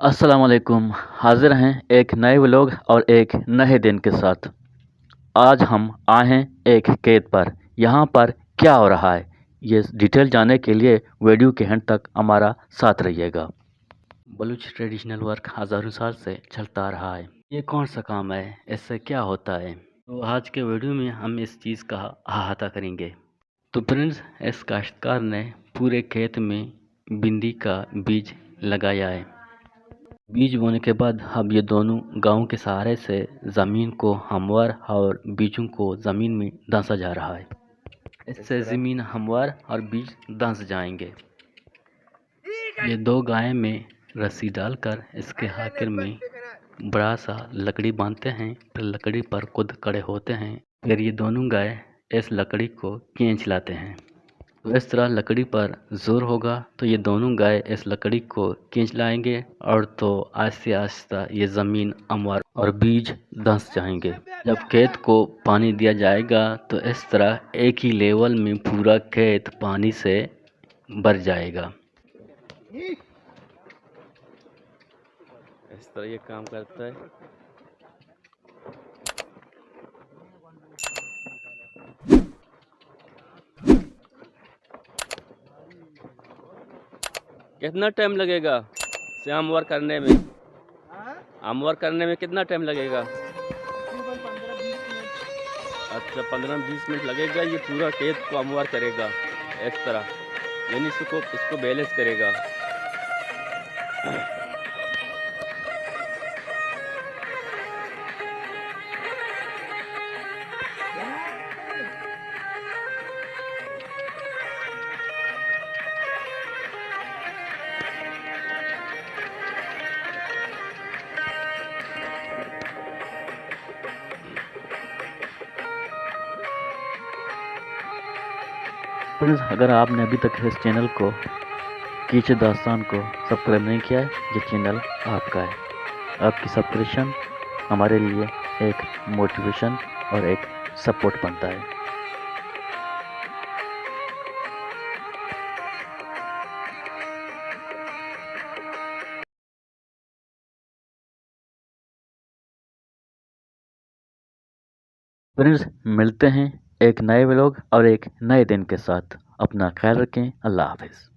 अस्सलाम वालेकुम। हाज़िर हैं एक नए व्लॉग और एक नए दिन के साथ। आज हम आए हैं एक खेत पर। यहाँ पर क्या हो रहा है ये डिटेल जानने के लिए वीडियो के एंड तक हमारा साथ रहिएगा। बलूच ट्रेडिशनल वर्क हज़ारों साल से चलता आ रहा है। ये कौन सा काम है, इससे क्या होता है, तो आज के वीडियो में हम इस चीज़ का अहाता करेंगे। तो फ्रेंड्स, इस काश्तकार ने पूरे खेत में भिंडी का बीज लगाया है। बीज बोने के बाद अब ये दोनों गाँव के सहारे से ज़मीन को हमवार और बीजों को ज़मीन में धंसा जा रहा है। इससे ज़मीन हमवार और बीज धंस जाएंगे। ये दो गाय में रस्सी डालकर इसके आखिर में बड़ा सा लकड़ी बांधते हैं, फिर लकड़ी पर खुद खड़े होते हैं। फिर ये दोनों गाय इस लकड़ी को खींच लाते हैं। तो इस तरह लकड़ी पर ज़ोर होगा तो ये दोनों गाय इस लकड़ी को खींच लाएंगे और तो आहिस्ते आहिस्ते ये ज़मीन हमवार और बीज धंस जाएंगे। जब खेत को पानी दिया जाएगा तो इस तरह एक ही लेवल में पूरा खेत पानी से भर जाएगा। इस तरह ये काम करता है। कितना टाइम लगेगा से हमवार करने में? हमवार करने में कितना टाइम लगेगा? अच्छा, 15-20 मिनट लगेगा। ये पूरा खेत को हमवार करेगा इस तरह, यानी इसको बैलेंस करेगा। फ्रेंड्स, अगर आपने अभी तक इस चैनल को कीचे दास्तान को सब्सक्राइब नहीं किया है, ये चैनल आपका है। आपकी सब्सक्रिप्शन हमारे लिए एक मोटिवेशन और एक सपोर्ट बनता है। फ्रेंड्स, मिलते हैं एक नए व्लॉग और एक नए दिन के साथ। अपना ख्याल रखें। अल्लाह हाफिज़।